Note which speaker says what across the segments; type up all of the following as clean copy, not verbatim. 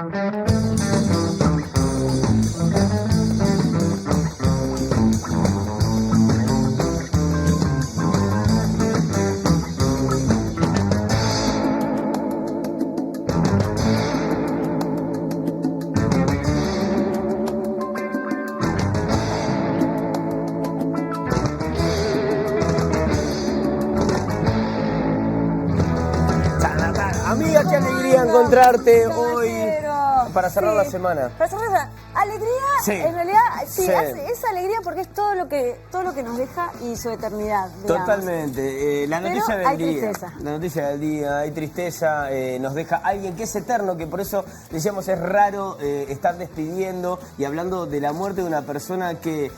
Speaker 1: Amiga, qué alegría encontrarte hoy para cerrar la semana.
Speaker 2: Para cerrar la alegría,
Speaker 1: sí.
Speaker 2: En realidad, sí.
Speaker 1: Sí.
Speaker 2: Es alegría porque es todo lo que nos deja y su eternidad, digamos.
Speaker 1: Totalmente. La noticia
Speaker 2: Pero
Speaker 1: del día.
Speaker 2: tristeza.
Speaker 1: La noticia del día, hay tristeza, nos deja alguien que es eterno, que por eso decíamos es raro estar despidiendo y hablando de la muerte de una persona que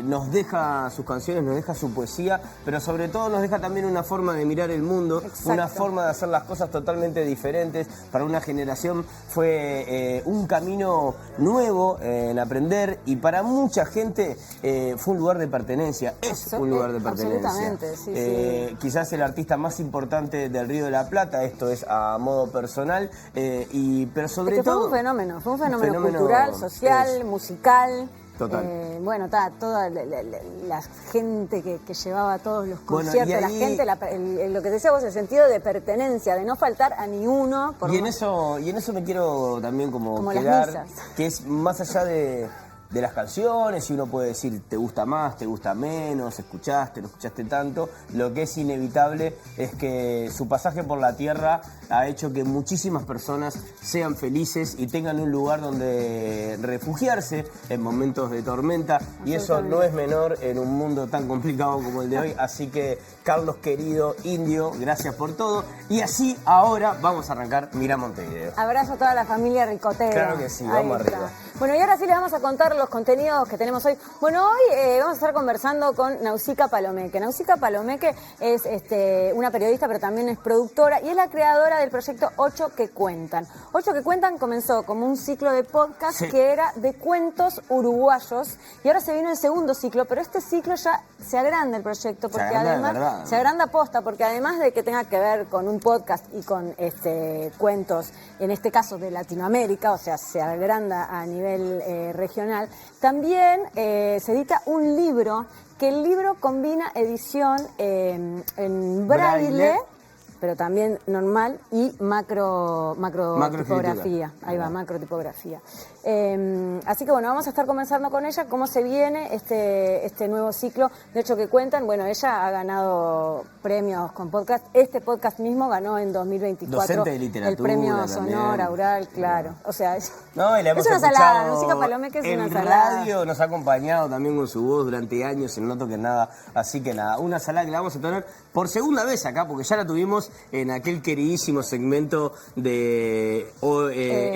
Speaker 1: nos deja sus canciones, nos deja su poesía, pero sobre todo nos deja también una forma de mirar el mundo,
Speaker 2: Exacto.
Speaker 1: Una forma de hacer las cosas totalmente diferentes. Para una generación fue un camino nuevo en aprender y para mucha gente fue un lugar de pertenencia, es un lugar de pertenencia.
Speaker 2: Absolutamente, sí.
Speaker 1: Quizás el artista más importante del Río de la Plata, esto es a modo personal, pero sobre todo...
Speaker 2: Fue un fenómeno cultural, social, musical.
Speaker 1: Total.
Speaker 2: Bueno, toda la gente que llevaba todos los conciertos,
Speaker 1: bueno, y ahí,
Speaker 2: la gente, lo que decía vos, el sentido de pertenencia, de no faltar a ni uno.
Speaker 1: Y en eso me quiero también como
Speaker 2: quedar,
Speaker 1: las misas. Que es más allá de las canciones, y uno puede decir te gusta más, te gusta menos, escuchaste, no escuchaste tanto. Lo que es inevitable es que su pasaje por la tierra ha hecho que muchísimas personas sean felices y tengan un lugar donde refugiarse en momentos de tormenta, y eso no es menor en un mundo tan complicado como el de hoy. Así que, Carlos querido, Indio, gracias por todo. Y así ahora vamos a arrancar Mira Montevideo.
Speaker 2: Abrazo a toda la familia ricotera.
Speaker 1: Claro que sí, vamos arriba.
Speaker 2: Bueno, y ahora sí les vamos a contar los contenidos que tenemos hoy. Bueno, hoy vamos a estar conversando con Nausica Palomeque. Nausica Palomeque es una periodista, pero también es productora y es la creadora del proyecto 8 que Cuentan. 8 que Cuentan comenzó como un ciclo de podcast que era de cuentos uruguayos, y ahora se vino el segundo ciclo, pero este ciclo ya se agranda el proyecto, porque además se agranda posta, porque además de que tenga que ver con un podcast y con cuentos, en este caso de Latinoamérica, o sea, se agranda a nivel regional, también se edita un libro, que el libro combina edición en braille, pero también normal, y macro tipografía. Ahí va, macro tipografía. Así que bueno, vamos a estar conversando con ella cómo se viene este nuevo ciclo de 8 que Cuentan. Bueno, ella ha ganado premios con podcast. Este podcast mismo ganó en 2024
Speaker 1: docente de literatura,
Speaker 2: el premio
Speaker 1: también.
Speaker 2: Sonora, Aural, claro. O sea, es
Speaker 1: una
Speaker 2: salada. Nausica Palomeque es una salada.
Speaker 1: En radio nos ha acompañado también con su voz durante años en No Toques Nada. Así que nada, una salada que la vamos a tener por segunda vez acá, porque ya la tuvimos en aquel queridísimo segmento de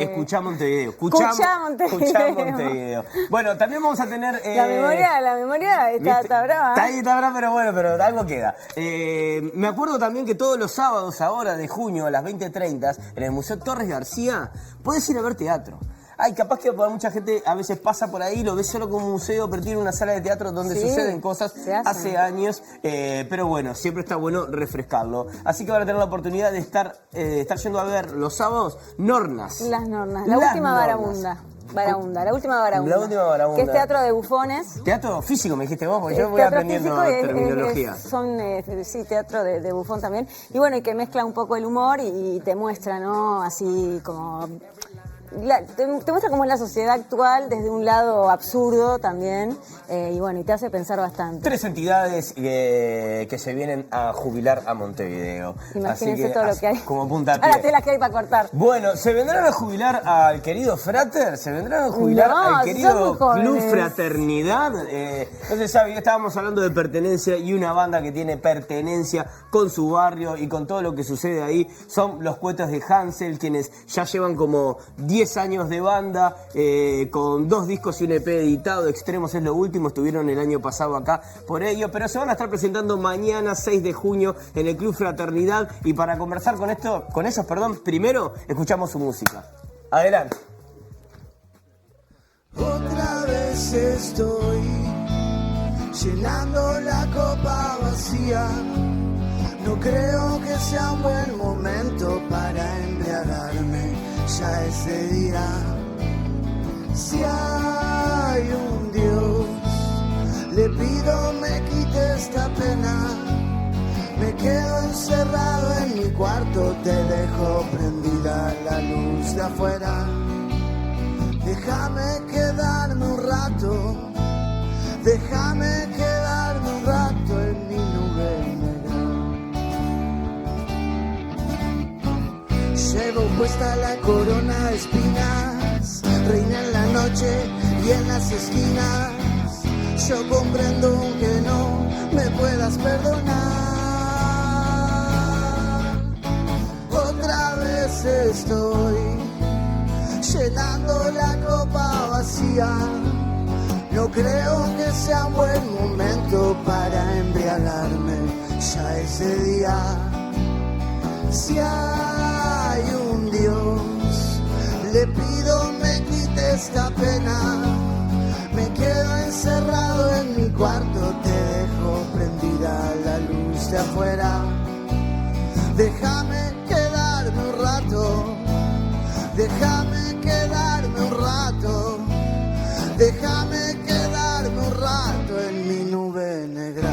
Speaker 1: Escuchá Montevideo. Escuchá Montevideo. Bueno, también vamos a tener...
Speaker 2: La memoria está brava.
Speaker 1: Está brava, pero bueno, pero algo queda. Me acuerdo también que todos los sábados ahora de junio a las 20:30 en el Museo Torres García puedes ir a ver teatro. Ay, capaz que para mucha gente a veces pasa por ahí, lo ves solo como un museo, pero tiene una sala de teatro donde suceden cosas hace años. Pero bueno, siempre está bueno refrescarlo. Así que van a tener la oportunidad de estar yendo a ver los sábados Nornas.
Speaker 2: Las Nornas, la última Barabunda. La última Barabunda. Que es teatro de bufones.
Speaker 1: Teatro físico, me dijiste vos, porque yo voy aprendiendo terminología.
Speaker 2: Sí, teatro de bufón también. Y bueno, y que mezcla un poco el humor y te muestra, ¿no? Así como... Te muestra cómo es la sociedad actual desde un lado absurdo también, y bueno, y te hace pensar bastante. 3 entidades
Speaker 1: que se vienen a jubilar a Montevideo.
Speaker 2: Imagínense todo lo que hay.
Speaker 1: Como puntapié.
Speaker 2: Ahora telas que hay para cortar.
Speaker 1: Bueno, se vendrán a jubilar al querido Frater, se vendrán a jubilar al querido Club Fraternidad. No se sabe, estábamos hablando de pertenencia, y una banda que tiene pertenencia con su barrio y con todo lo que sucede ahí son los Cuetos de Hansel, quienes ya llevan como 10 años de banda, con 2 discos y un EP editado. Extremos es lo último, estuvieron el año pasado acá por ello, pero se van a estar presentando mañana 6 de junio en el Club Fraternidad. Y para conversar con ellos, primero escuchamos su música. Adelante.
Speaker 3: Otra vez estoy llenando la copa vacía. No creo que sea un buen momento para embriagarme. ya ese día. Si hay un Dios, le pido me quite esta pena. Me quedo encerrado en mi cuarto, te dejo prendida la luz de afuera. Déjame quedarme un rato, déjame quedarme un rato en mi nube negra. Llevo puesta la corona de espinas, reina en la noche y en las esquinas. Yo comprendo que no me puedas perdonar. Otra vez estoy llenando la copa vacía. No creo que sea un buen momento para embriagarme ya ese día. Si hay un Dios, le pido me quite esta pena. Me quedo encerrado en mi cuarto, te dejo prendida la luz de afuera. Déjame quedarme un rato, déjame quedarme un rato, déjame quedarme un rato en mi nube negra.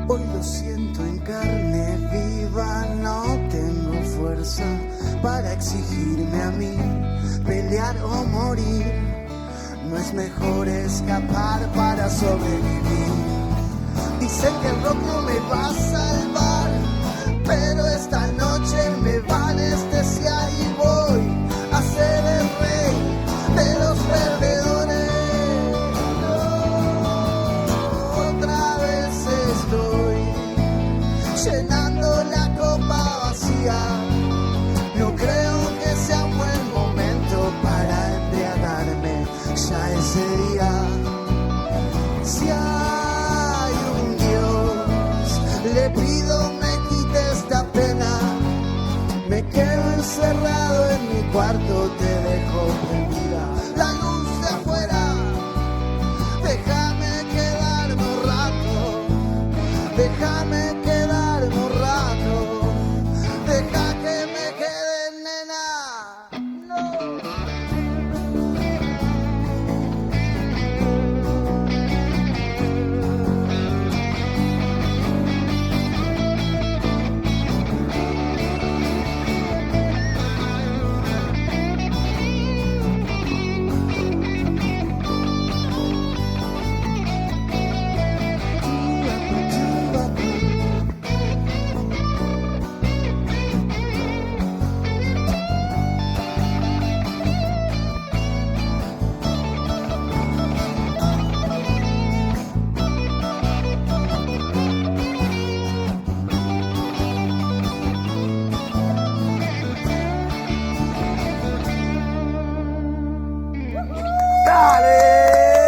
Speaker 3: Hoy lo siento en carne viva, no tengo fuerza para exigirme a mí, pelear o morir. No es mejor escapar para sobrevivir. Dicen que el rock no me va a salvar, pero esta noche me va a anestesiar y voy a ser el rey de los perdedores. Otra vez estoy llenando la copa vacía. No creo que sea un buen momento para embriagarme ya ese día. Si hay un Dios, le pido me quite esta pena. Me quedo encerrado en mi cuarto, te dejo prendida la luz de afuera. Déjame quedarme un rato, déjame quedarme un rato, deja que me quede, nena. No.
Speaker 1: ¡Dale!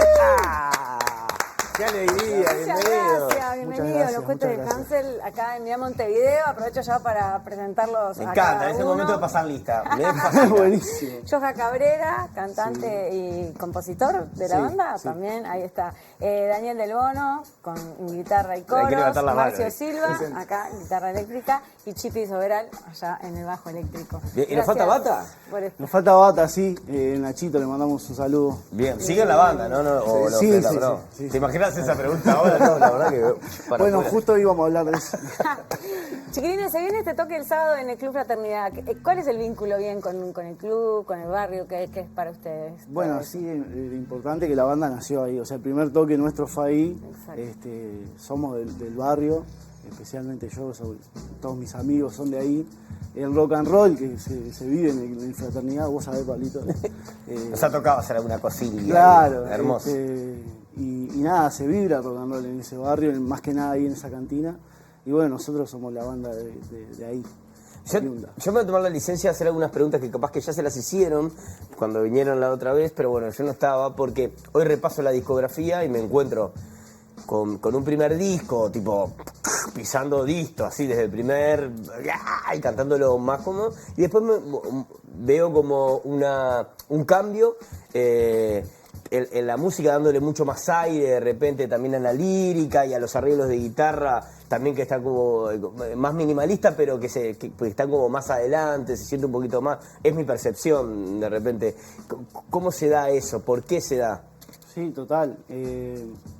Speaker 1: ¡Qué alegría!
Speaker 2: Muchas
Speaker 1: Bienvenido.
Speaker 2: gracias, bienvenido a los cuentos de Hansel acá en Vía Montevideo. Aprovecho ya para presentarlos
Speaker 1: Me
Speaker 2: a
Speaker 1: encanta,
Speaker 2: cada
Speaker 1: es el
Speaker 2: uno.
Speaker 1: momento de pasar lista. Me fascina.
Speaker 4: Buenísimo.
Speaker 2: Joja Cabrera, cantante y compositor de la
Speaker 4: Sí,
Speaker 2: banda,
Speaker 4: sí.
Speaker 2: también, ahí está. Daniel Del Bono, con guitarra y
Speaker 1: Hay que
Speaker 2: coros.
Speaker 1: levantar las
Speaker 2: Marcio
Speaker 1: manos.
Speaker 2: Silva, acá, guitarra eléctrica. Y Chipi Soberal, allá en el bajo eléctrico.
Speaker 1: Bien, ¿y nos falta
Speaker 2: Gracias
Speaker 1: Bata?
Speaker 2: por esto.
Speaker 4: Nos falta Bata, sí. Nachito, le mandamos un saludo.
Speaker 1: Bien, sigue en la banda, ¿no? O
Speaker 4: Sí,
Speaker 1: no,
Speaker 4: sí,
Speaker 1: no.
Speaker 4: sí, sí.
Speaker 1: ¿Te imaginas esa pregunta ahora? No, la verdad que... para
Speaker 4: Bueno,
Speaker 1: afuera.
Speaker 4: justo íbamos a hablar de eso.
Speaker 2: Chiquilines, se viene este toque el sábado en el Club Fraternidad. ¿Cuál es el vínculo bien con el club, con el barrio? ¿Qué es para ustedes?
Speaker 4: Bueno, sí, lo importante es que la banda nació ahí. O sea, el primer toque nuestro fue ahí.
Speaker 2: Exacto.
Speaker 4: Somos del barrio. especialmente yo, todos mis amigos son de ahí. El rock and roll que se vive en fraternidad, vos sabés, Pablito.
Speaker 1: Nos ha tocado hacer alguna cosilla.
Speaker 4: Claro,
Speaker 1: Hermoso.
Speaker 4: Y nada, se vibra el rock and roll en ese barrio, más que nada ahí en esa cantina. Y bueno, nosotros somos la banda de ahí.
Speaker 1: Yo me voy a tomar la licencia de hacer algunas preguntas que capaz que ya se las hicieron cuando vinieron la otra vez, pero bueno, yo no estaba porque hoy repaso la discografía y me encuentro con un primer disco, tipo pisando disto, así desde el primer, y cantándolo más cómodo, y después veo como un cambio en la música, dándole mucho más aire de repente también a la lírica y a los arreglos de guitarra, también que están como más minimalista, pero que están como más adelante, se siente un poquito más. Es mi percepción de repente. ¿Cómo se da eso? ¿Por qué se da?
Speaker 4: Sí, total.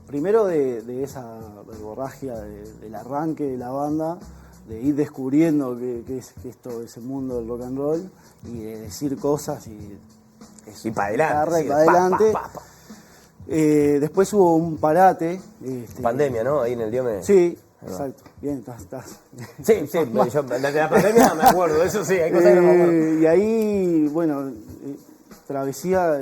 Speaker 4: Primero de esa verborragia del arranque de la banda, de ir descubriendo que es esto, ese mundo del rock and roll, y de decir cosas
Speaker 1: y para adelante.
Speaker 4: Para adelante. Después hubo un parate.
Speaker 1: Pandemia, ¿no? Ahí en el Diome.
Speaker 4: Sí, exacto. Bien, estás.
Speaker 1: Sí, yo de la pandemia me acuerdo, eso sí, hay cosas que no me acuerdo.
Speaker 4: Y ahí, bueno, Travesía,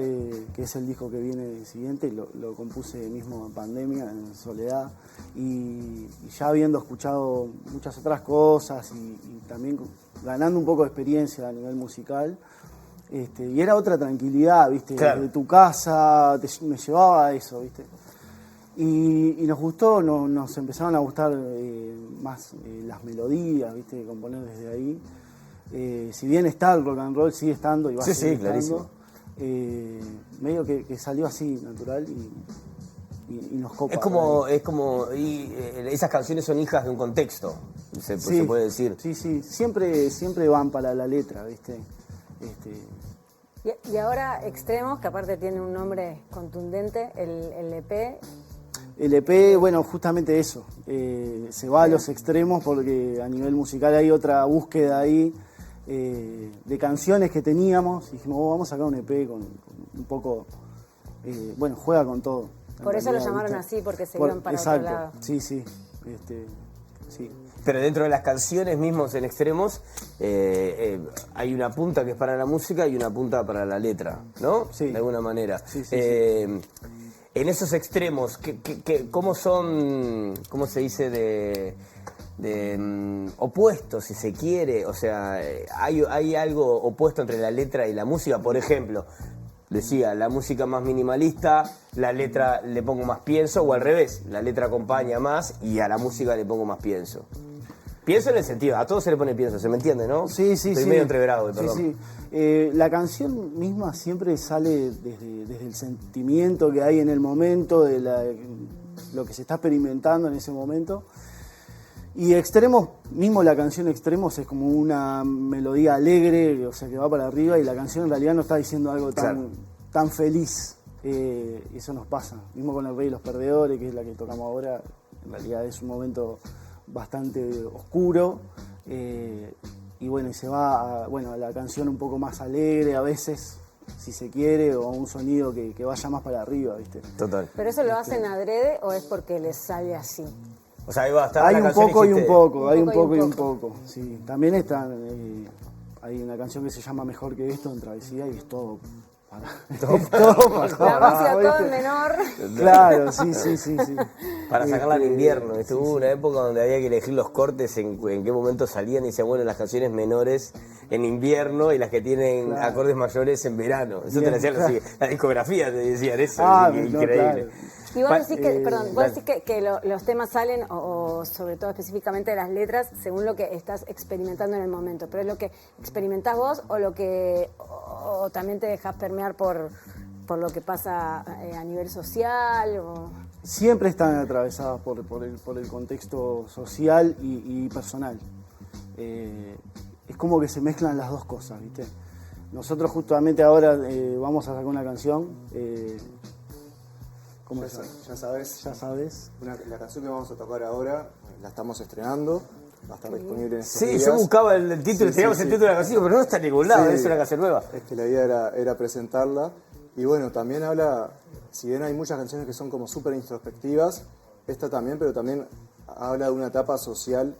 Speaker 4: que es el disco que viene siguiente, lo compuse mismo en pandemia, en soledad, y ya habiendo escuchado muchas otras cosas y también ganando un poco de experiencia a nivel musical, y era otra tranquilidad, ¿viste?
Speaker 1: Claro.
Speaker 4: De tu casa, me llevaba a eso, ¿viste? Y nos gustó, nos empezaron a gustar más las melodías, ¿viste? Componer desde ahí. Si bien está el rock and roll, sigue estando y va a seguir estando.
Speaker 1: Clarísimo.
Speaker 4: Medio que salió así, natural, y nos copa.
Speaker 1: Es como esas canciones son hijas de un contexto, se puede decir.
Speaker 4: Sí, siempre van para la letra, ¿viste?
Speaker 2: Y ahora Extremos, que aparte tiene un nombre contundente, el EP.
Speaker 4: El EP, bueno, justamente eso, se va a los extremos porque a nivel musical hay otra búsqueda ahí de canciones que teníamos. Y dijimos, vamos a sacar un EP con un poco, bueno, juega con todo.
Speaker 2: Por eso lo llamaron así, porque se iban para
Speaker 4: exacto,
Speaker 2: otro lado.
Speaker 4: Sí. Sí.
Speaker 1: Pero dentro de las canciones mismos en Extremos hay una punta que es para la música y una punta para la letra, ¿no?
Speaker 4: Sí.
Speaker 1: De alguna manera.
Speaker 4: Sí.
Speaker 1: En esos extremos, ¿cómo son, cómo se dice, opuestos, si se quiere? O sea, ¿hay algo opuesto entre la letra y la música? Por ejemplo, decía, la música más minimalista, la letra le pongo más pienso, o al revés, la letra acompaña más y a la música le pongo más pienso. Pienso en el sentido, a todo se le pone pienso, ¿se me entiende, no?
Speaker 4: Sí.
Speaker 1: Estoy medio entreverado, perdón.
Speaker 4: Sí. La canción misma siempre sale desde el sentimiento que hay en el momento, de lo que se está experimentando en ese momento. Y Extremos, mismo la canción Extremos es como una melodía alegre, o sea, que va para arriba, y la canción en realidad no está diciendo algo tan feliz. Eso nos pasa. Mismo con El Rey y los Perdedores, que es la que tocamos ahora, en realidad es un momento bastante oscuro. Y bueno, y se va a la canción un poco más alegre a veces, si se quiere, o un sonido que vaya más para arriba, ¿viste?
Speaker 1: Total.
Speaker 2: ¿Pero eso lo hacen adrede o es porque les sale así?
Speaker 1: O sea, ahí va a estar
Speaker 4: Hay
Speaker 1: la
Speaker 4: un
Speaker 1: canción
Speaker 4: poco y un poco, hay un
Speaker 2: poco
Speaker 4: poco
Speaker 2: y
Speaker 4: y
Speaker 2: un
Speaker 4: un poco. Sí, también hay una canción que se llama Mejor que esto en Travesía y es todo para
Speaker 2: La música todo en menor.
Speaker 4: Claro, sí.
Speaker 1: Para sacarla en invierno. Hubo una época donde había que elegir los cortes, en qué momento salían, y decían, bueno, las canciones menores en invierno y las que tienen acordes mayores en verano. Eso te lo decían la discografía, te decían eso. Increíble.
Speaker 4: Claro.
Speaker 2: Y vos decís que los temas salen, o sobre todo específicamente las letras, según lo que estás experimentando en el momento. Pero es lo que experimentás vos o también te dejas permear por lo que pasa a nivel social.
Speaker 4: Siempre están atravesadas por el contexto social y personal. Es como que se mezclan las dos cosas, ¿viste? Nosotros justamente ahora vamos a sacar una canción. ¿Cómo es?
Speaker 5: Ya sabes. La canción que vamos a tocar ahora la estamos estrenando. Va a estar disponible en estos días.
Speaker 1: Yo buscaba el título, teníamos el título de la canción, pero no está en ningún lado, es una canción nueva.
Speaker 5: Es que la idea era presentarla. Y bueno, también habla, si bien hay muchas canciones que son como súper introspectivas, esta también, pero también habla de una etapa social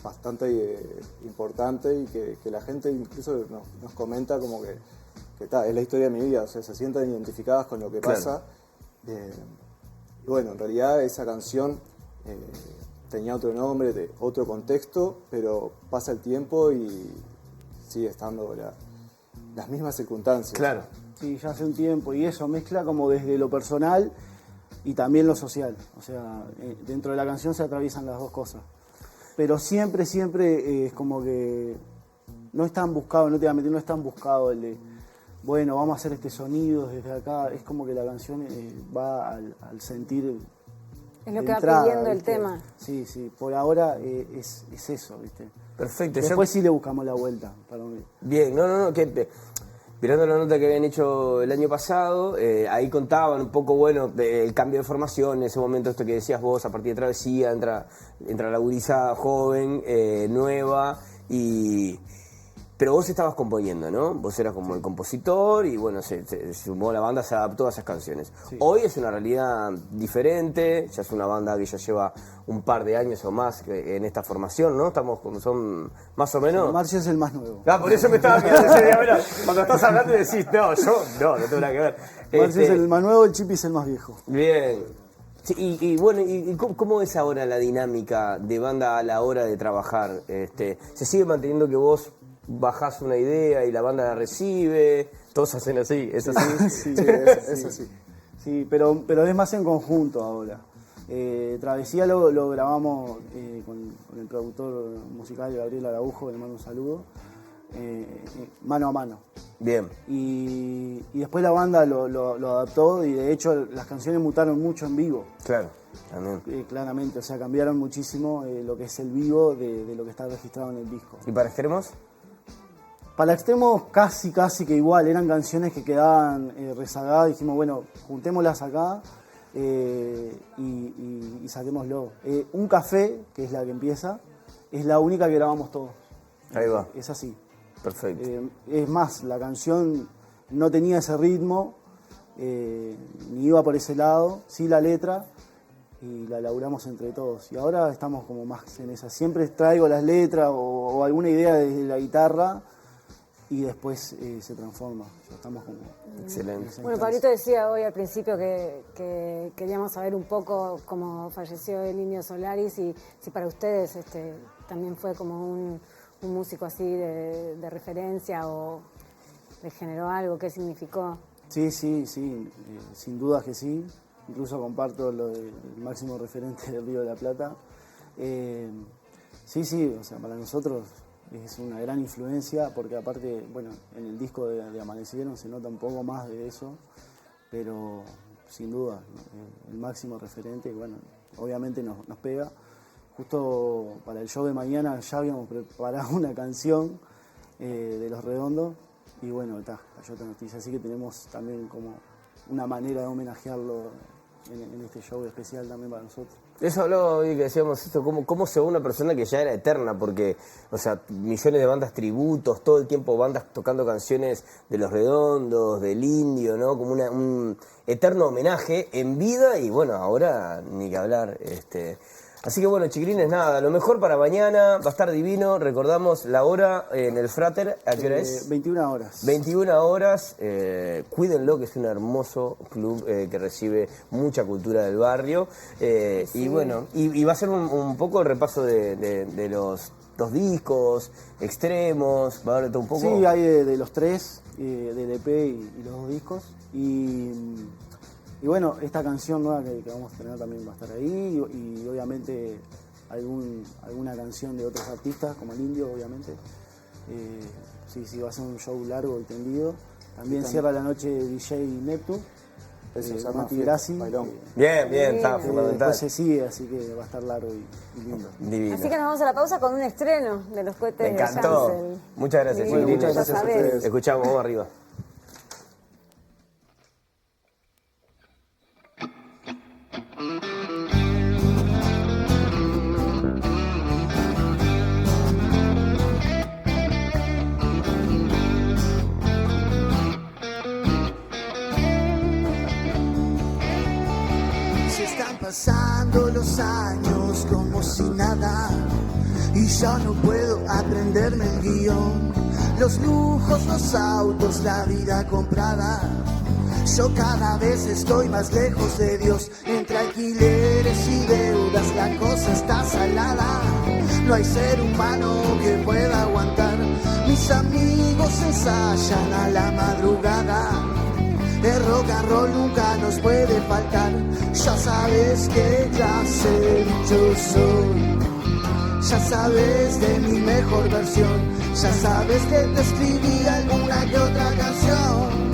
Speaker 5: bastante importante y que la gente incluso nos comenta como que es la historia de mi vida, o sea, se sienten identificadas con lo que pasa. Y bueno, en realidad esa canción tenía otro nombre, otro contexto, pero pasa el tiempo y sigue estando las mismas circunstancias.
Speaker 1: Claro.
Speaker 4: Sí, ya hace un tiempo, y eso mezcla como desde lo personal y también lo social. O sea, dentro de la canción se atraviesan las dos cosas. Pero siempre es como que no es tan buscado, no te voy a mentir, no es tan buscado el de, bueno, vamos a hacer este sonido desde acá. Es como que la canción va al sentir.
Speaker 2: Es lo que va pidiendo el tema.
Speaker 4: Sí, por ahora es eso, ¿viste?
Speaker 1: Perfecto.
Speaker 4: Después sí le buscamos la vuelta. Para mí.
Speaker 1: Bien, no, mirando la nota que habían hecho el año pasado, ahí contaban un poco, bueno, el cambio de formación, en ese momento esto que decías vos, a partir de Travesía, entra la gurizada joven, nueva, pero vos estabas componiendo, ¿no? Vos eras como el compositor y bueno, se sumó la banda, se adaptó a esas canciones. Sí. Hoy es una realidad diferente, ya es una banda que ya lleva un par de años o más en esta formación, ¿no? Son más o menos...
Speaker 4: Sí, Marcio es el más nuevo.
Speaker 1: Por eso me estaba mirando cuando estás hablando y decís, no tengo nada que ver.
Speaker 4: Marcio es el más nuevo, el Chipi es el más viejo.
Speaker 1: Bien. Sí, y bueno, ¿cómo es ahora la dinámica de banda a la hora de trabajar? ¿Se sigue manteniendo que vos bajás una idea y la banda la recibe? Todos hacen así, ¿es así?
Speaker 4: Sí, es así. Sí, pero es más en conjunto ahora. Travesía lo grabamos con el productor musical Gabriel Araujo, le mando un saludo, mano a mano.
Speaker 1: Bien.
Speaker 4: Y después la banda lo adaptó y de hecho las canciones mutaron mucho en vivo.
Speaker 1: Claro, también.
Speaker 4: Claramente, o sea, cambiaron muchísimo lo que es el vivo de lo que está registrado en el disco.
Speaker 1: ¿Y para extremos?
Speaker 4: Para extremos casi que igual, eran canciones que quedaban rezagadas, dijimos, bueno, juntémoslas acá y saquémoslo. Un café, que es la que empieza, es la única que grabamos todos.
Speaker 1: Ahí va.
Speaker 4: Es así.
Speaker 1: Perfecto.
Speaker 4: Es más, la canción no tenía ese ritmo, ni iba por ese lado, sí la letra, y la laburamos entre todos. Y ahora estamos como más en esa. Siempre traigo las letras o alguna idea desde la guitarra, y después se transforma. Ya estamos como...
Speaker 1: Excelente.
Speaker 2: Bueno, Pablito decía hoy al principio que queríamos saber un poco cómo falleció el Indio Solaris y si para ustedes también fue como un músico así de referencia o les generó algo, ¿qué significó?
Speaker 4: Sí, sin duda que sí. Incluso comparto lo del máximo referente del Río de la Plata. Sí, o sea, para nosotros es una gran influencia, porque aparte, bueno, en el disco de Amanecieron se nota un poco más de eso, pero sin duda, el máximo referente, bueno, obviamente nos pega. Justo para el show de mañana ya habíamos preparado una canción de Los Redondos, y bueno, cayó otra noticia, así que tenemos también como una manera de homenajearlo en este show especial también para nosotros.
Speaker 1: Eso habló y que decíamos esto, cómo se ve una persona que ya era eterna, porque, o sea, millones de bandas tributos, todo el tiempo bandas tocando canciones de Los Redondos, del Indio, ¿no? Como un eterno homenaje en vida y bueno, ahora ni que hablar, Así que bueno, chiquilines, nada, lo mejor para mañana, va a estar divino, recordamos la hora en el Frater, ¿a qué hora es?
Speaker 4: 21 horas.
Speaker 1: 21 horas, cuídenlo, que es un hermoso club que recibe mucha cultura del barrio, sí. Y bueno, y va a ser un poco el repaso de los dos discos, extremos, va a haber todo un poco.
Speaker 4: Sí, hay de los tres, del EP y los dos discos, y bueno, esta canción nueva que vamos a tener también va a estar ahí y obviamente alguna canción de otros artistas, como el Indio, obviamente. Sí, va a ser un show largo y tendido. También cierra la noche DJ Neptune, Mati Grassi.
Speaker 1: Bien, está fundamental.
Speaker 4: Después se sigue, así que va a estar largo y lindo.
Speaker 1: Divino.
Speaker 2: Así que nos vamos a la pausa con un estreno de Los Cohetes
Speaker 1: Me encantó.
Speaker 2: de Yancel.
Speaker 1: Muchas gracias,
Speaker 2: Divino,
Speaker 1: chiquilines.
Speaker 4: muchas gracias a ustedes.
Speaker 1: Escuchamos, vamos arriba.
Speaker 3: Se están pasando los años como si nada, y ya no puedo aprenderme el guión. Los lujos, los autos, la vida comprada. Yo cada vez estoy más lejos de Dios. Entre alquileres y deudas la cosa está salada. No hay ser humano que pueda aguantar. Mis amigos ensayan a la madrugada. El rock and roll nunca nos puede faltar. Ya sabes que clase yo soy. Ya sabes de mi mejor versión. Ya sabes que te escribí alguna que otra canción.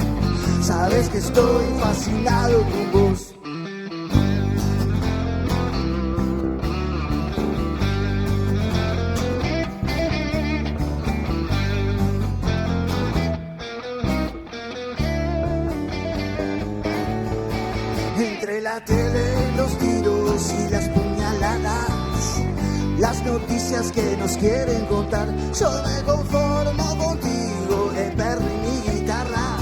Speaker 3: Sabes que estoy fascinado con vos. Entre la tele, los tiros y las puñaladas, las noticias que nos quieren contar, yo me conformo contigo, el perro y mi guitarra.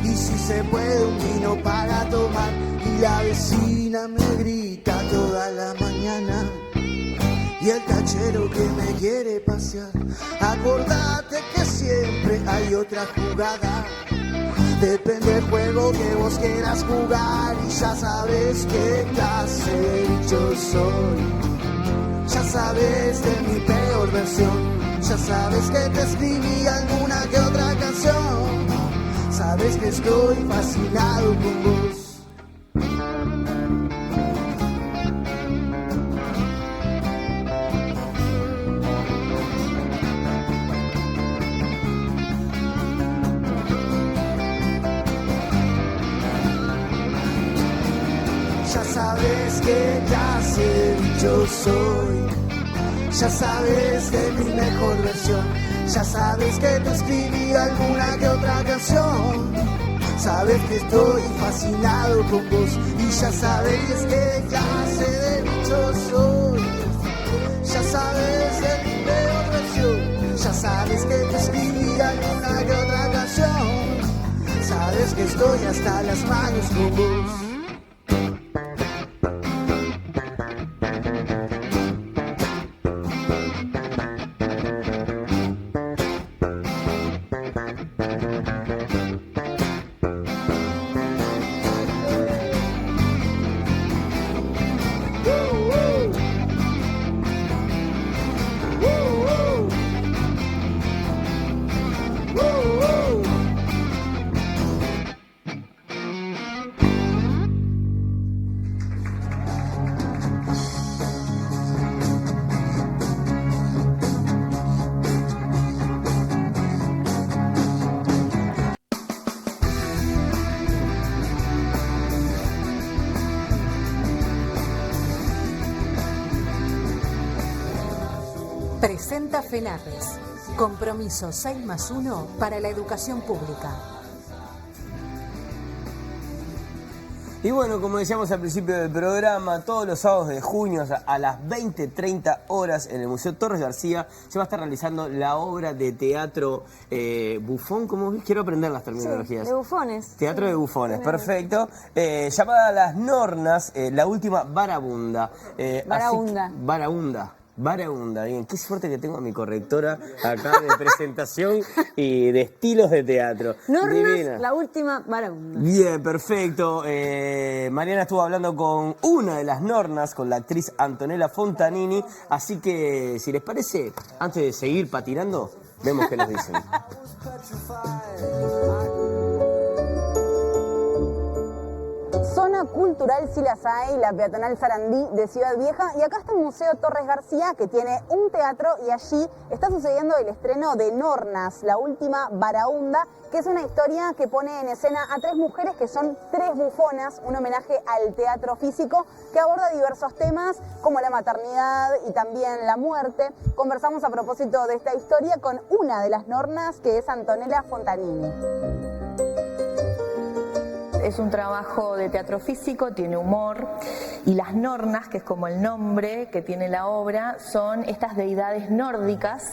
Speaker 3: Y si se puede un vino para tomar, y la vecina me grita toda la mañana, y el tachero que me quiere pasear. Acordate que siempre hay otra jugada. Depende del juego que vos quieras jugar. Y ya sabes qué clase yo soy. Ya sabes de mi peor versión. Ya sabes que te escribí alguna que otra canción. Sabes que estoy fascinado con vos. Ya sabes que clase yo soy. Ya sabes de mi mejor versión. Ya sabes que te escribí alguna que otra canción. Sabes que estoy fascinado con vos. Y ya sabes qué clase de bicho soy. Ya sabes de mi peor versión. Ya sabes que te escribí alguna que otra canción. Sabes que estoy hasta las manos con vos.
Speaker 6: Presenta FENARRES, compromiso 6+1 para la educación pública.
Speaker 1: Y bueno, como decíamos al principio del programa, todos los sábados de junio a las 20:30 horas en el Museo Torres García se va a estar realizando la obra de teatro bufón, ¿cómo quiero aprender las terminologías?
Speaker 2: Sí, de bufones.
Speaker 1: Teatro de bufones, perfecto. Llamada Las Nornas, la última Barabunda. Barabunda, bien. Qué suerte que tengo a mi correctora acá de presentación y de estilos de teatro.
Speaker 2: Nornas,
Speaker 1: divina.
Speaker 2: la última Barabunda.
Speaker 1: Bien, perfecto. Mariana estuvo hablando con una de las Nornas, con la actriz Antonella Fontanini. Así que, si les parece, antes de seguir patinando, vemos qué nos dicen.
Speaker 7: Zona cultural Silasay, la peatonal Sarandí de Ciudad Vieja, y acá está el Museo Torres García, que tiene un teatro, y allí está sucediendo el estreno de Nornas, la última Barabunda, que es una historia que pone en escena a tres mujeres que son tres bufonas, un homenaje al teatro físico que aborda diversos temas como la maternidad y también la muerte. Conversamos a propósito de esta historia con una de las Nornas, que es Antonella Fontanini.
Speaker 8: Es un trabajo de teatro físico, tiene humor, y las Nornas, que es como el nombre que tiene la obra, son estas deidades nórdicas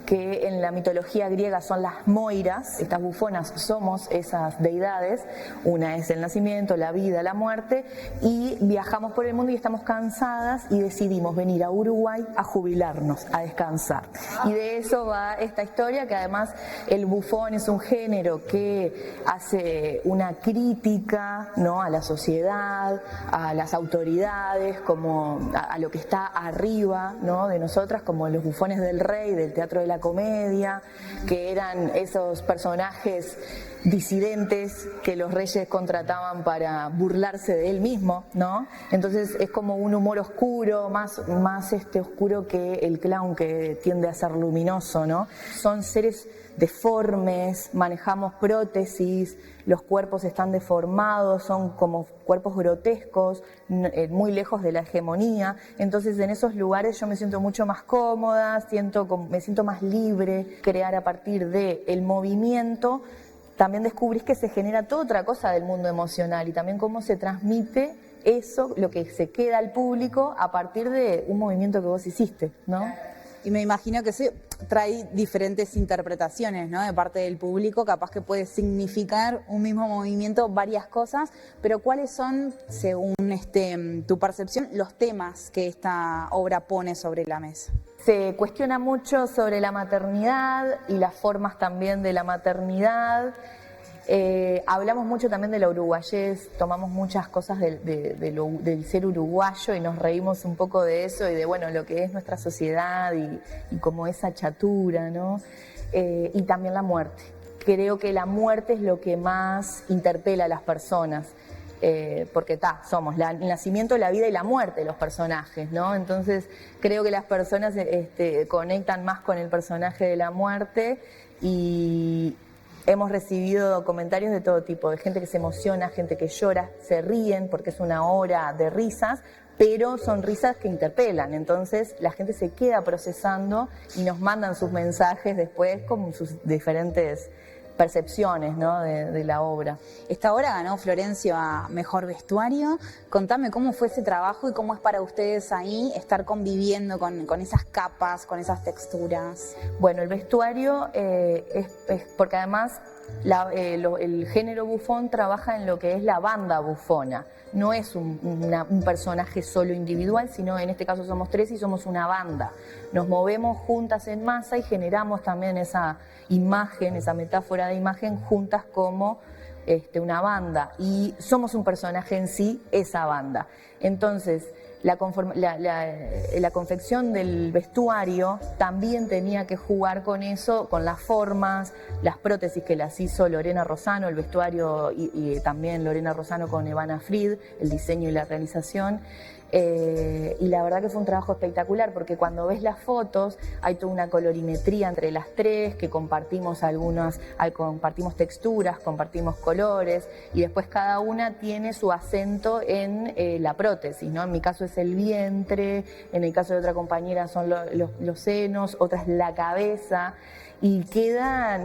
Speaker 8: que en la mitología griega son las moiras. Estas bufonas somos esas deidades. Una es el nacimiento, la vida, la muerte, y viajamos por el mundo y estamos cansadas y decidimos venir a Uruguay a jubilarnos, a descansar. Y de eso va esta historia, que además el bufón es un género que hace una crítica, ¿no?, a la sociedad, a las autoridades, como a lo que está arriba, ¿no?, de nosotras, como los bufones del rey, del teatro de la comedia, que eran esos personajes disidentes que los reyes contrataban para burlarse de él mismo, ¿no? Entonces es como un humor oscuro, más oscuro que el clown, que tiende a ser luminoso, ¿no? Son seres deformes, manejamos prótesis, los cuerpos están deformados, son como cuerpos grotescos, muy lejos de la hegemonía. Entonces en esos lugares yo me siento mucho más cómoda, me siento más libre. Crear a partir del movimiento, también descubrís que se genera toda otra cosa del mundo emocional, y también cómo se transmite eso, lo que se queda al público a partir de un movimiento que vos hiciste, ¿no?
Speaker 7: Y me imagino que se trae diferentes interpretaciones, ¿no?, de parte del público. Capaz que puede significar un mismo movimiento varias cosas, pero ¿cuáles son, según tu percepción, los temas que esta obra pone sobre la mesa?
Speaker 8: Se cuestiona mucho sobre la maternidad y las formas también de la maternidad. Hablamos mucho también de la uruguayés, tomamos muchas cosas del ser uruguayo y nos reímos un poco de eso y de, bueno, lo que es nuestra sociedad y como esa chatura, ¿no? Y también la muerte. Creo que la muerte es lo que más interpela a las personas. Porque somos el nacimiento, la vida y la muerte de los personajes, ¿no? Entonces creo que las personas conectan más con el personaje de la muerte, y hemos recibido comentarios de todo tipo, de gente que se emociona, gente que llora, se ríen porque es una hora de risas, pero son risas que interpelan. Entonces la gente se queda procesando y nos mandan sus mensajes después con sus diferentes percepciones, ¿no?, de la obra.
Speaker 7: Esta obra ganó Florencio a Mejor Vestuario. Contame cómo fue ese trabajo y cómo es para ustedes ahí estar conviviendo con esas capas, con esas texturas.
Speaker 8: Bueno, el vestuario es porque además el género bufón trabaja en lo que es la banda bufona. No es un personaje solo individual, sino en este caso somos 3 y somos una banda. Nos movemos juntas en masa y generamos también esa imagen, esa metáfora de imagen juntas como una banda. Y somos un personaje en sí, esa banda. Entonces, la confección del vestuario también tenía que jugar con eso, con las formas, las prótesis que las hizo Lorena Rosano, el vestuario y también Lorena Rosano con Evana Fried, el diseño y la realización. Y la verdad que fue un trabajo espectacular, porque cuando ves las fotos hay toda una colorimetría entre las 3, que compartimos compartimos texturas, compartimos colores, y después cada una tiene su acento en la prótesis, ¿no? En mi caso es el vientre, en el caso de otra compañera son los senos, otras la cabeza, y queda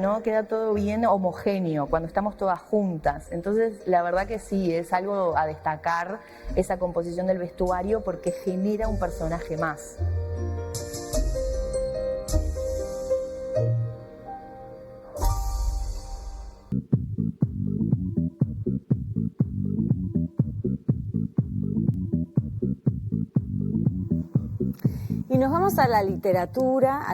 Speaker 8: todo bien homogéneo cuando estamos todas juntas. Entonces la verdad que sí, es algo a destacar esa composición del vestuario, porque genera un personaje más.
Speaker 2: Y nos vamos a la literatura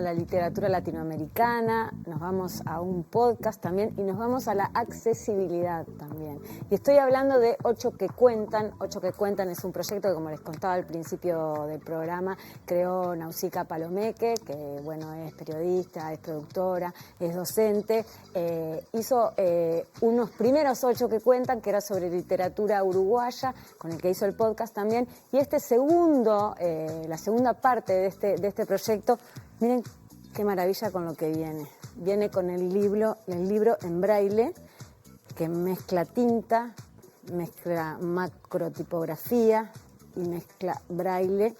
Speaker 2: latinoamericana, nos vamos a un podcast también, y nos vamos a la accesibilidad también. Y estoy hablando de Ocho que Cuentan. Ocho que Cuentan es un proyecto que, como les contaba al principio del programa, creó Nausicaa Palomeque, que bueno, es periodista, es productora, es docente. Hizo unos primeros Ocho que Cuentan, que era sobre literatura uruguaya, con el que hizo el podcast también. Y la segunda parte de este proyecto, miren qué maravilla con lo que viene. Viene con el libro en braille, que mezcla tinta, mezcla macrotipografía y mezcla braille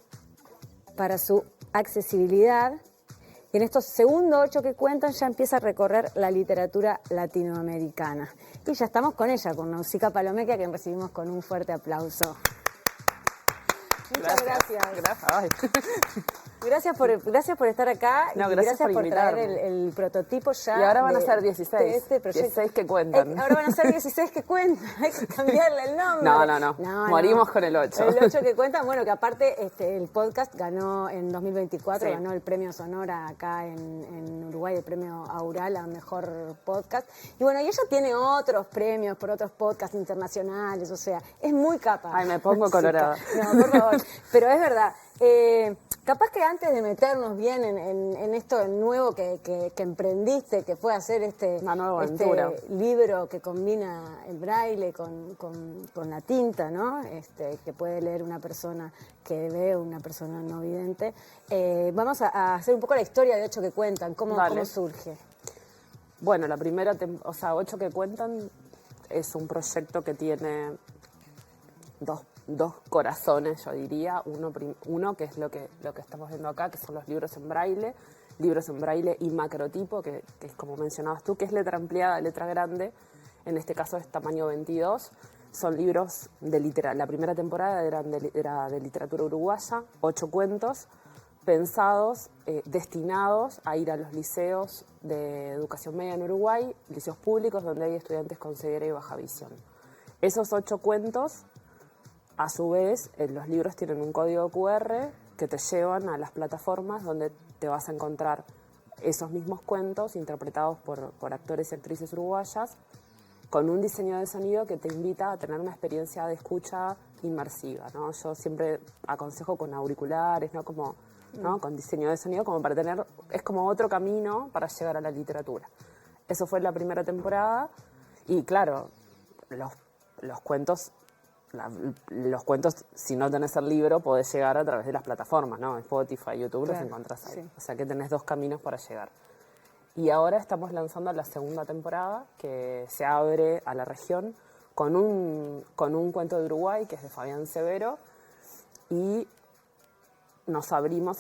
Speaker 2: para su accesibilidad. Y en estos segundos 8 que cuentan ya empieza a recorrer la literatura latinoamericana. Y ya estamos con ella, con Nausicaa Palomeque, a quien recibimos con un fuerte aplauso. Muchas gracias.
Speaker 9: Gracias.
Speaker 2: Gracias por estar acá.
Speaker 9: No,
Speaker 2: y
Speaker 9: gracias por
Speaker 2: traer
Speaker 9: invitarme.
Speaker 2: el prototipo ya.
Speaker 9: Y ahora van a ser 16.
Speaker 2: De este proyecto.
Speaker 9: 16 que cuentan.
Speaker 2: Ahora van a ser 16 que cuentan. Hay que cambiarle el nombre.
Speaker 9: No. Morimos con el 8.
Speaker 2: El 8 que cuentan. Bueno, que aparte el podcast ganó en 2024,
Speaker 9: Sí.
Speaker 2: ganó el premio Sonora acá en Uruguay, el premio Aural a Mejor Podcast. Y bueno, y ella tiene otros premios por otros podcasts internacionales, o sea, es muy capaz.
Speaker 9: Ay, me pongo colorada.
Speaker 2: No, por favor. Pero es verdad. Capaz que antes de meternos bien en esto nuevo que emprendiste, que fue hacer
Speaker 9: Una nueva aventura.
Speaker 2: libro que combina el braille con la tinta, ¿no? Que puede leer una persona que ve, una persona no vidente. Vamos a hacer un poco la historia de 8 que cuentan, cómo surge.
Speaker 9: Bueno, la primera, 8 que cuentan es un proyecto que tiene dos corazones, yo diría. Uno que es lo que estamos viendo acá, que son los libros en braille y macrotipo, que es como mencionabas tú, que es letra ampliada, letra grande, en este caso es tamaño 22. Son libros de literatura. La primera temporada era de literatura uruguaya, 8 cuentos pensados, destinados a ir a los liceos de educación media en Uruguay, liceos públicos donde hay estudiantes con ceguera y baja visión. Esos 8 cuentos, a su vez, los libros tienen un código QR que te llevan a las plataformas donde te vas a encontrar esos mismos cuentos interpretados por actores y actrices uruguayas con un diseño de sonido que te invita a tener una experiencia de escucha inmersiva, ¿no? Yo siempre aconsejo con auriculares, ¿no? Con diseño de sonido, como para tener, es como otro camino para llegar a la literatura. Eso fue la primera temporada y claro, los cuentos, si no tenés el libro, podés llegar a través de las plataformas, ¿no? Spotify, YouTube, los encontrás ahí. Sí. O sea que tenés 2 caminos para llegar. Y ahora estamos lanzando la segunda temporada, que se abre a la región con un cuento de Uruguay, que es de Fabián Severo, y nos abrimos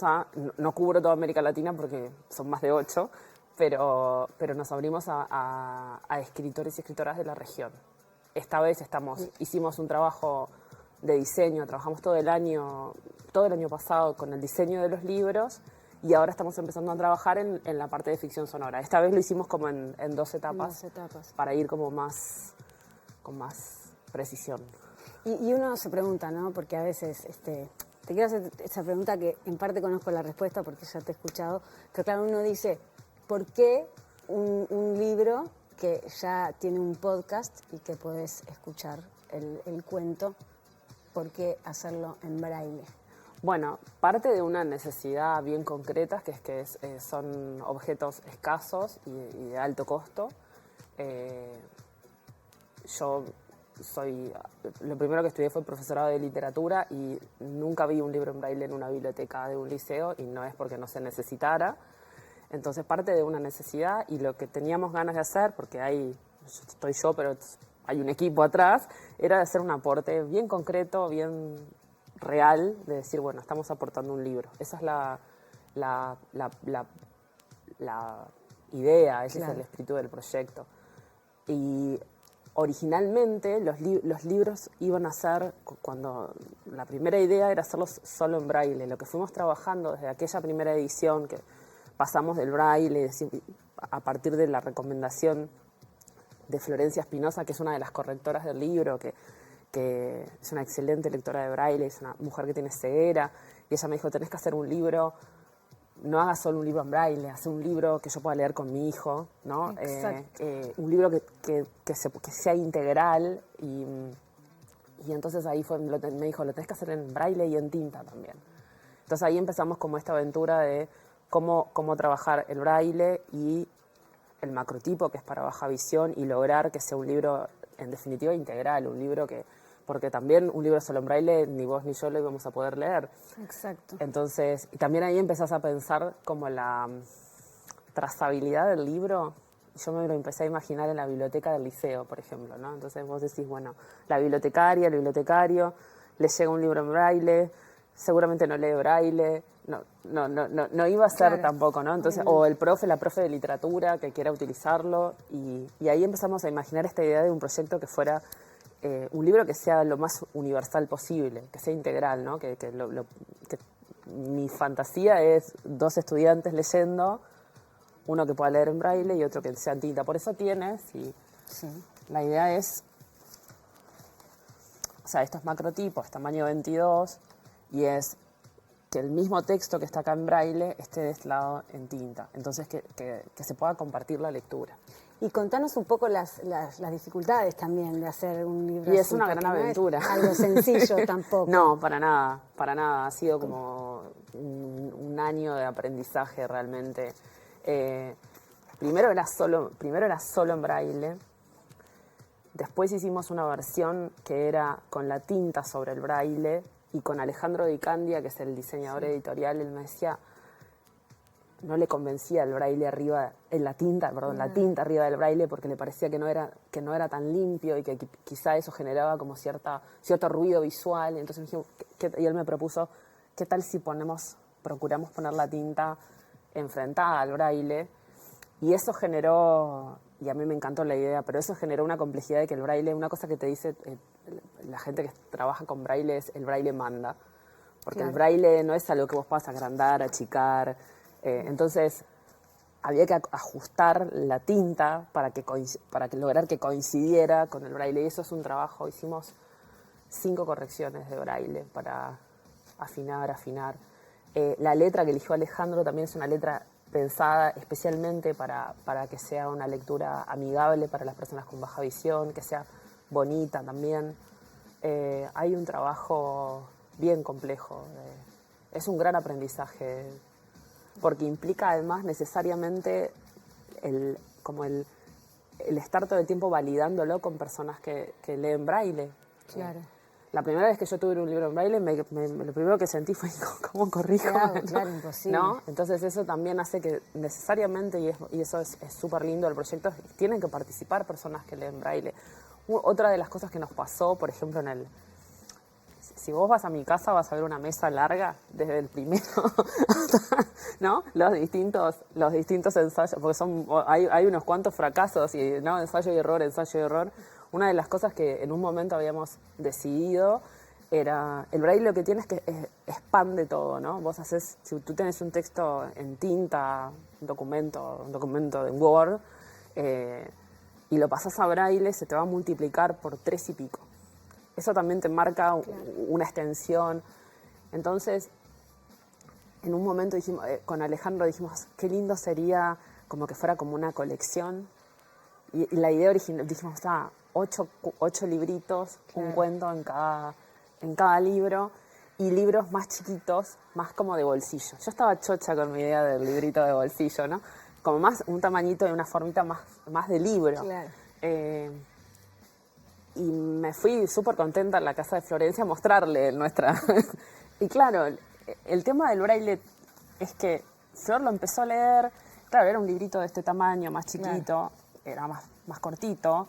Speaker 9: no cubro toda América Latina porque son más de 8, pero nos abrimos a escritores y escritoras de la región. Esta vez hicimos un trabajo de diseño, trabajamos todo el año pasado con el diseño de los libros y ahora estamos empezando a trabajar en la parte de ficción sonora. Esta vez lo hicimos como en 2 etapas, para ir como con más precisión.
Speaker 2: Y uno se pregunta, ¿no? Porque a veces, te quiero hacer esa pregunta que en parte conozco la respuesta porque ya te he escuchado, pero claro, uno dice, ¿por qué un libro que ya tiene un podcast y que podés escuchar el cuento, ¿por qué hacerlo en braille?
Speaker 9: Bueno, parte de una necesidad bien concreta, que son objetos escasos y de alto costo. Yo lo primero que estudié fue profesorado de literatura y nunca vi un libro en braille en una biblioteca de un liceo y no es porque no se necesitara. Entonces parte de una necesidad y lo que teníamos ganas de hacer, porque estoy yo, pero hay un equipo atrás, era de hacer un aporte bien concreto, bien real, de decir, bueno, estamos aportando un libro. Esa es la idea, ese es el espíritu del proyecto. Y originalmente los libros iban a ser, cuando la primera idea era hacerlos solo en braille. Lo que fuimos trabajando desde aquella primera edición, que pasamos del braille, a partir de la recomendación de Florencia Espinosa, que es una de las correctoras del libro, que es una excelente lectora de braille, es una mujer que tiene ceguera, y ella me dijo, tenés que hacer un libro, no hagas solo un libro en braille, haz un libro que yo pueda leer con mi hijo, ¿no? Un libro que sea integral, y entonces ahí me dijo, lo tenés que hacer en braille y en tinta también. Entonces ahí empezamos como esta aventura de cómo trabajar el braille y el macrotipo, que es para baja visión, y lograr que sea un libro, en definitiva, integral, un libro porque también un libro solo en braille ni vos ni yo lo íbamos a poder leer.
Speaker 2: Exacto.
Speaker 9: Entonces, y también ahí empezás a pensar como la trazabilidad del libro. Yo me lo empecé a imaginar en la biblioteca del liceo, por ejemplo, ¿no? Entonces vos decís, bueno, la bibliotecaria, el bibliotecario, le llega un libro en braille, seguramente no lee braille, no iba a ser tampoco, ¿no? Entonces, o la profe de literatura que quiera utilizarlo, y ahí empezamos a imaginar esta idea de un proyecto que fuera un libro que sea lo más universal posible, que sea integral, ¿no? Que mi fantasía es 2 estudiantes leyendo, uno que pueda leer en braille y otro que sea en tinta. Por eso tienes, y la idea es, o sea, esto es macrotipo, es tamaño 22, y es que el mismo texto que está acá en braille esté de este lado en tinta. Entonces, que se pueda compartir la lectura.
Speaker 2: Y contanos un poco las dificultades también de hacer un libro
Speaker 9: Y
Speaker 2: así,
Speaker 9: es una gran
Speaker 2: porque no
Speaker 9: aventura.
Speaker 2: es algo sencillo tampoco.
Speaker 9: No, para nada, para nada. Ha sido como un año de aprendizaje realmente. Primero era solo en braille. Después hicimos una versión que era con la tinta sobre el braille, y con Alejandro Di Candia, que es el diseñador editorial, él me decía, no le convencía el braille arriba, la tinta arriba del braille, porque le parecía que no era tan limpio y que quizá eso generaba como cierto ruido visual. Entonces me dijo, y él me propuso, ¿qué tal si procuramos poner la tinta enfrentada al braille? Y eso generó, y a mí me encantó la idea, pero eso generó una complejidad de que el braille, una cosa que te dice la gente que trabaja con braille es el braille manda, porque el braille no es algo que vos puedas agrandar, achicar, entonces había que ajustar la tinta para lograr que coincidiera con el braille, y eso es un trabajo. Hicimos 5 correcciones de braille para afinar. La letra que eligió Alejandro también es una letra pensada especialmente para que sea una lectura amigable para las personas con baja visión, que sea bonita también. Hay un trabajo bien complejo. Es un gran aprendizaje, porque implica además necesariamente el estar todo el tiempo validándolo con personas que leen braille.
Speaker 2: Claro.
Speaker 9: La primera vez que yo tuve un libro en braille, lo primero que sentí fue ¿cómo corrijo?
Speaker 2: Claro, imposible.
Speaker 9: ¿No? Entonces eso también hace que necesariamente, y eso es súper lindo del proyecto, tienen que participar personas que leen braille. Otra de las cosas que nos pasó, por ejemplo, si vos vas a mi casa vas a ver una mesa larga desde el primero hasta, ¿no? los distintos ensayos, porque hay unos cuantos fracasos, y ¿no? ensayo y error. Una de las cosas que en un momento habíamos decidido era, el braille lo que tiene es que expande todo, ¿no? Vos haces, si tú tenés un texto en tinta, un documento en Word, y lo pasás a braille, se te va a multiplicar por 3 y pico. Eso también te marca una extensión. Entonces, en un momento con Alejandro dijimos, qué lindo sería como que fuera como una colección. Y la idea original, dijimos, 8 libritos, un cuento en cada libro, y libros más chiquitos, más como de bolsillo. Yo estaba chocha con mi idea del librito de bolsillo, ¿no? Como más un tamañito y una formita más de libro.
Speaker 2: Claro.
Speaker 9: Y me fui súper contenta a la casa de Florencia a mostrarle nuestra... Y claro, el tema del braille es que Flor lo empezó a leer, claro, era un librito de este tamaño, más chiquito, era más cortito.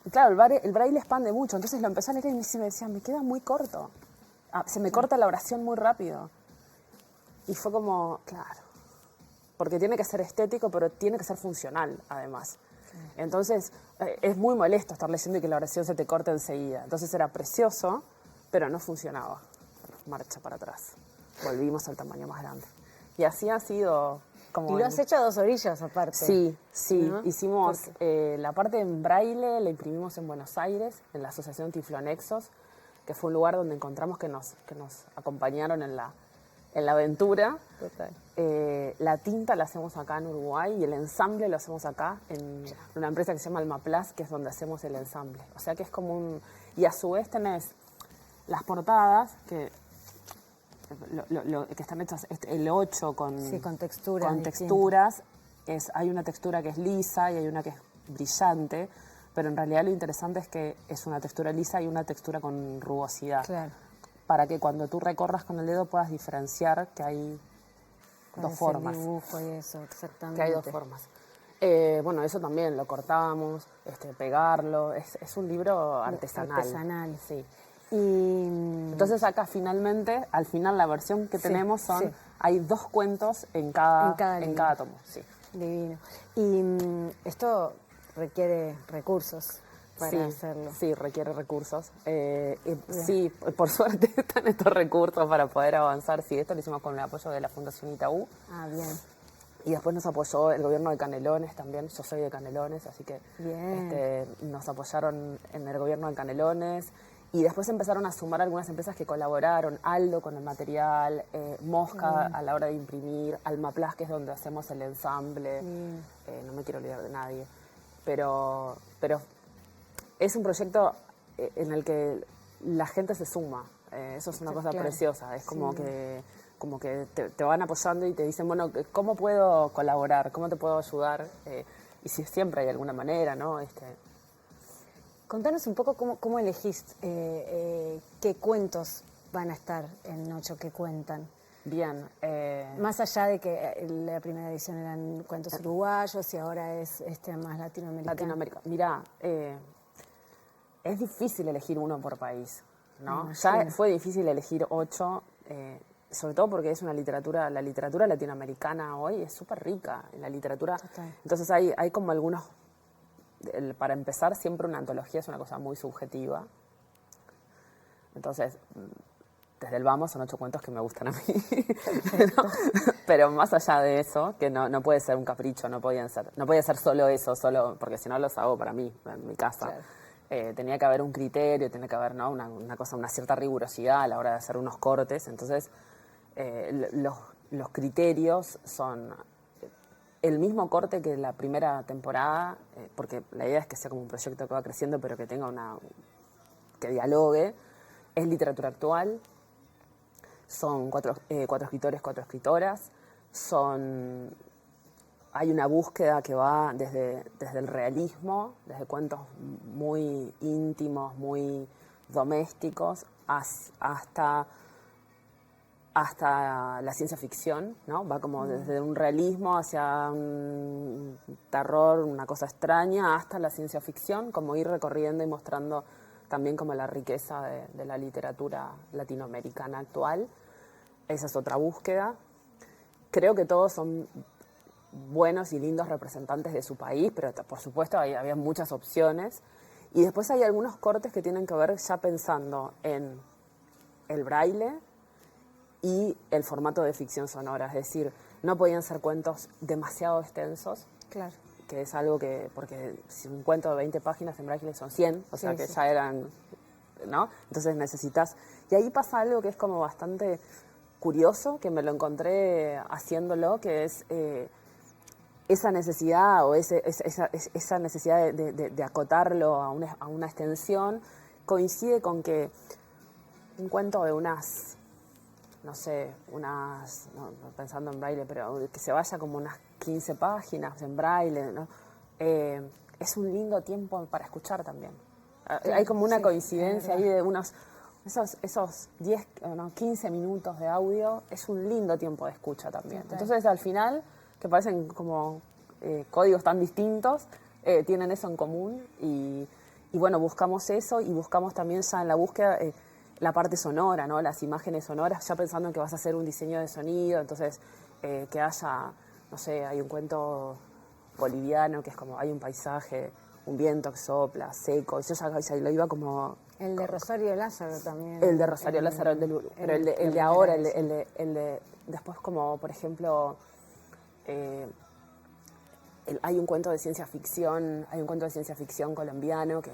Speaker 9: Y claro, el braille expande mucho, entonces lo empezó a leer y me decía, me queda muy corto. Se me corta la oración muy rápido. Y fue como, claro, porque tiene que ser estético, pero tiene que ser funcional, además. Entonces, es muy molesto estar leyendo y que la oración se te corte enseguida. Entonces era precioso, pero no funcionaba. Marcha para atrás. Volvimos al tamaño más grande. Y así ha sido como...
Speaker 2: Y lo has hecho a 2 orillas aparte.
Speaker 9: Sí.
Speaker 2: ¿No?
Speaker 9: Hicimos la parte en braille, la imprimimos en Buenos Aires, en la Asociación Tiflonexos, que fue un lugar donde encontramos que nos acompañaron en la aventura.
Speaker 2: Total.
Speaker 9: La tinta la hacemos acá en Uruguay y el ensamble lo hacemos acá en una empresa que se llama Almaplas, que es donde hacemos el ensamble. O sea que es como y a su vez tenés las portadas que están hechas, el 8 con
Speaker 2: texturas.
Speaker 9: con texturas. Hay una textura que es lisa y hay una que es brillante, pero en realidad lo interesante es que es una textura lisa y una textura con rugosidad.
Speaker 2: Claro.
Speaker 9: Para que cuando tú recorras con el dedo puedas diferenciar que hay dos formas.
Speaker 2: El dibujo y eso, exactamente.
Speaker 9: Que hay 2 formas. Bueno, eso también lo cortamos, pegarlo. Es un libro artesanal.
Speaker 2: Artesanal.
Speaker 9: Sí.
Speaker 2: Y
Speaker 9: entonces acá finalmente, al final la versión que tenemos hay 2 cuentos en cada tomo. Sí.
Speaker 2: Divino. Y esto requiere recursos para hacerlo.
Speaker 9: Sí, requiere recursos. Sí, por suerte están estos recursos para poder avanzar. Sí, esto lo hicimos con el apoyo de la Fundación Itaú.
Speaker 2: Ah, bien.
Speaker 9: Y después nos apoyó el gobierno de Canelones también. Yo soy de Canelones, así que
Speaker 2: Bien.
Speaker 9: nos apoyaron en el gobierno de Canelones. Y después empezaron a sumar algunas empresas que colaboraron. Aldo con el material, Mosca a la hora de imprimir, Almaplas, que es donde hacemos el ensamble. No me quiero olvidar de nadie. Pero es un proyecto en el que la gente se suma. Eso es una cosa preciosa. Es como que te van apoyando y te dicen, bueno, ¿cómo puedo colaborar? ¿Cómo te puedo ayudar? Y si siempre hay alguna manera, ¿no?
Speaker 2: Contanos un poco cómo elegís qué cuentos van a estar en Nocho, qué cuentan.
Speaker 9: Bien.
Speaker 2: Más allá de que la primera edición eran cuentos uruguayos y ahora es más latinoamericano.
Speaker 9: Mirá, es difícil elegir uno por país, ¿no? Ya fue difícil elegir 8, sobre todo porque es una literatura, la literatura latinoamericana hoy es súper rica, la literatura.
Speaker 2: Total.
Speaker 9: Entonces hay como algunos, para empezar, siempre una antología es una cosa muy subjetiva. Entonces, desde el vamos son 8 cuentos que me gustan a mí. Pero más allá de eso, que no puede ser un capricho, no podía ser solo eso, solo porque si no los hago para mí, en mi casa. Claro. Tenía que haber un criterio, tenía que haber, ¿no?, una cierta rigurosidad a la hora de hacer unos cortes. Entonces, los criterios son el mismo corte que la primera temporada, porque la idea es que sea como un proyecto que va creciendo, pero que tenga que dialogue. Es literatura actual. Son 4 escritores, 4 escritoras. Hay una búsqueda que va desde el realismo, desde cuentos muy íntimos, muy domésticos, hasta la ciencia ficción, ¿no? Va como desde un realismo hacia un terror, una cosa extraña, hasta la ciencia ficción, como ir recorriendo y mostrando también como la riqueza de la literatura latinoamericana actual. Esa es otra búsqueda. Creo que todos son buenos y lindos representantes de su país, pero por supuesto había muchas opciones. Y después hay algunos cortes que tienen que ver ya pensando en el braille y el formato de ficción sonora. Es decir, no podían ser cuentos demasiado extensos.
Speaker 2: Claro.
Speaker 9: Que es algo que, porque si un cuento de 20 páginas en braille son 100, o sea que ya eran, ¿no? Entonces necesitas... Y ahí pasa algo que es como bastante curioso, que me lo encontré haciéndolo, que es esa necesidad o esa necesidad de acotarlo a una extensión, coincide con que un cuento de unas, no sé, no pensando en braille, pero que se vaya como unas 15 páginas en braille, ¿no? Es un lindo tiempo para escuchar también. Hay como una coincidencia ahí de esos 10 o 15 minutos de audio, es un lindo tiempo de escucha también. Entonces, al final, que parecen como códigos tan distintos, tienen eso en común y bueno, buscamos eso y buscamos también ya en la búsqueda la parte sonora, ¿no? Las imágenes sonoras, ya pensando en que vas a hacer un diseño de sonido, entonces que haya, no sé, hay un cuento boliviano que es como, hay un paisaje, un viento que sopla, seco, y yo ya lo iba como...
Speaker 2: El de Rosario Lázaro también.
Speaker 9: El de Rosario Lázaro, pero el de ahora, el de después como, por ejemplo, hay un cuento de ciencia ficción, colombiano que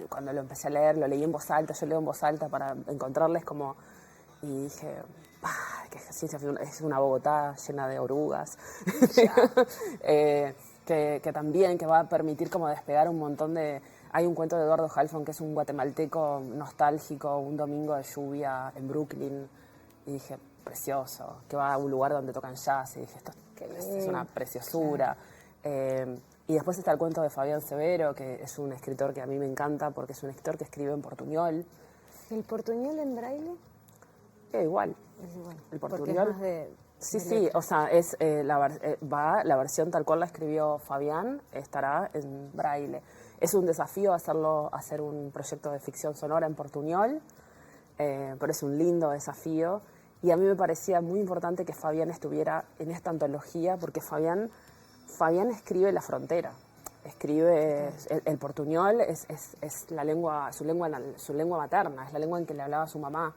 Speaker 9: cuando lo empecé a leer, lo leí en voz alta, yo leo en voz alta para encontrarles como, y dije, que ciencia ficción, es una Bogotá llena de orugas, que también, que va a permitir como despegar un montón de... Hay un cuento de Eduardo Halfon que es un guatemalteco nostálgico, un domingo de lluvia en Brooklyn, y dije, precioso, que va a un lugar donde tocan jazz, y dije, esto es una preciosura. Y después está el cuento de Fabián Severo, que es un escritor que a mí me encanta, porque es un escritor que escribe en portuñol.
Speaker 2: ¿El portuñol en braille?
Speaker 9: Igual.
Speaker 2: Es igual.
Speaker 9: El portuñol.
Speaker 2: Porque es más de
Speaker 9: Sí, o sea, es la versión tal cual la escribió Fabián, estará en braille. Es un desafío hacer un proyecto de ficción sonora en portuñol, pero es un lindo desafío. Y a mí me parecía muy importante que Fabián estuviera en esta antología, porque Fabián escribe la frontera. escribe, el portuñol es la lengua, su lengua materna, es la lengua en que le hablaba su mamá.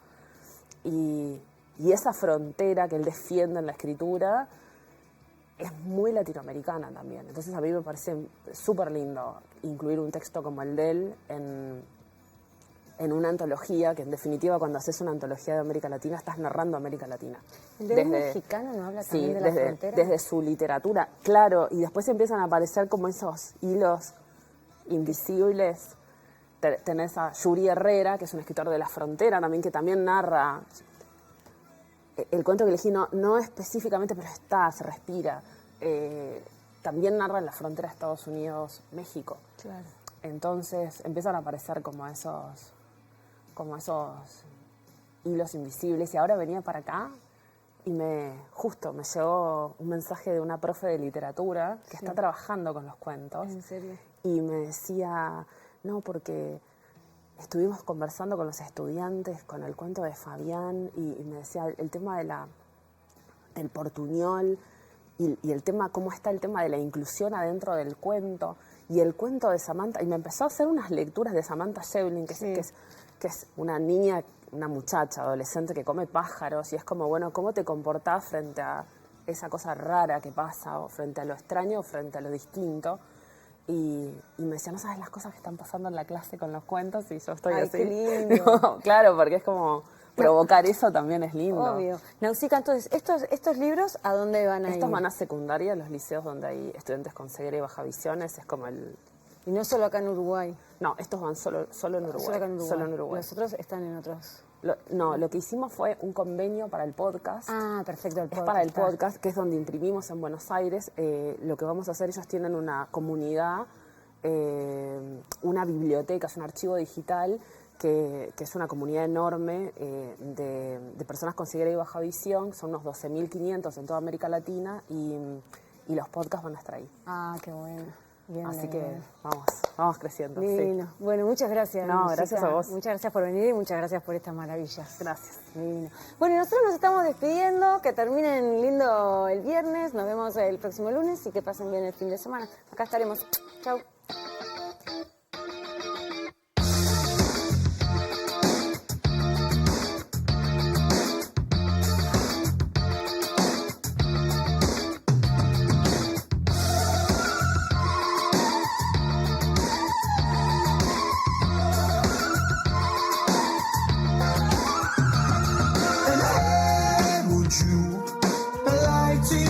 Speaker 9: Y esa frontera que él defiende en la escritura es muy latinoamericana también. Entonces a mí me parece súper lindo incluir un texto como el de él en una antología, que en definitiva cuando haces una antología de América Latina estás narrando América Latina.
Speaker 2: ¿El de un mexicano no habla también de la frontera?
Speaker 9: Desde su literatura, claro, y después empiezan a aparecer como esos hilos invisibles. Tenés a Yuri Herrera, que es un escritor de la frontera también, que también narra. El cuento que elegí no específicamente, pero se respira. También narra en la frontera de Estados Unidos-México.
Speaker 2: Claro.
Speaker 9: Entonces empiezan a aparecer como esos hilos invisibles. Y ahora venía para acá y me llegó un mensaje de una profe de literatura que está trabajando con los cuentos.
Speaker 2: ¿En serio?
Speaker 9: Y me decía, no, porque estuvimos conversando con los estudiantes con el cuento de Fabián y me decía el tema del portuñol y el tema, cómo está el tema de la inclusión adentro del cuento y el cuento de Samantha. Y me empezó a hacer unas lecturas de Samantha Schweblin, que es una niña, una muchacha, adolescente que come pájaros y es como, bueno, ¿cómo te comportás frente a esa cosa rara que pasa o frente a lo extraño o frente a lo distinto? Y me decía, no sabes las cosas que están pasando en la clase con los cuentos, y yo estoy así.
Speaker 2: ¡Qué lindo!
Speaker 9: No, claro, porque es como provocar eso también es lindo.
Speaker 2: Obvio. Nausica, entonces, ¿estos libros a dónde van a ir?
Speaker 9: Estos van a secundaria, los liceos donde hay estudiantes con ceguera y baja visiones, es como el...
Speaker 2: Y no solo acá en Uruguay.
Speaker 9: No, estos van solo en Uruguay.
Speaker 2: Solo acá en Uruguay.
Speaker 9: Solo en Uruguay.
Speaker 2: Los otros están en otros...
Speaker 9: Lo que hicimos fue un convenio para el podcast.
Speaker 2: Ah, perfecto, el podcast.
Speaker 9: Es para el podcast, que es donde imprimimos en Buenos Aires. Lo que vamos a hacer, ellos tienen una comunidad, una biblioteca, es un archivo digital, que es una comunidad enorme de personas con ceguera y baja visión. Son unos 12.500 en toda América Latina y los podcasts van a estar ahí.
Speaker 2: Ah, qué bueno. Bien,
Speaker 9: así
Speaker 2: bien,
Speaker 9: que
Speaker 2: bien.
Speaker 9: vamos creciendo.
Speaker 2: Divino.
Speaker 9: Sí.
Speaker 2: Bueno, muchas gracias.
Speaker 9: No,
Speaker 2: Nausica.
Speaker 9: gracias a vos.
Speaker 2: Muchas gracias por venir y muchas gracias por estas maravillas.
Speaker 9: Gracias.
Speaker 2: Divino. Bueno, nosotros nos estamos despidiendo. Que terminen lindo el viernes. Nos vemos el próximo lunes y que pasen bien el fin de semana. Acá estaremos. Chau.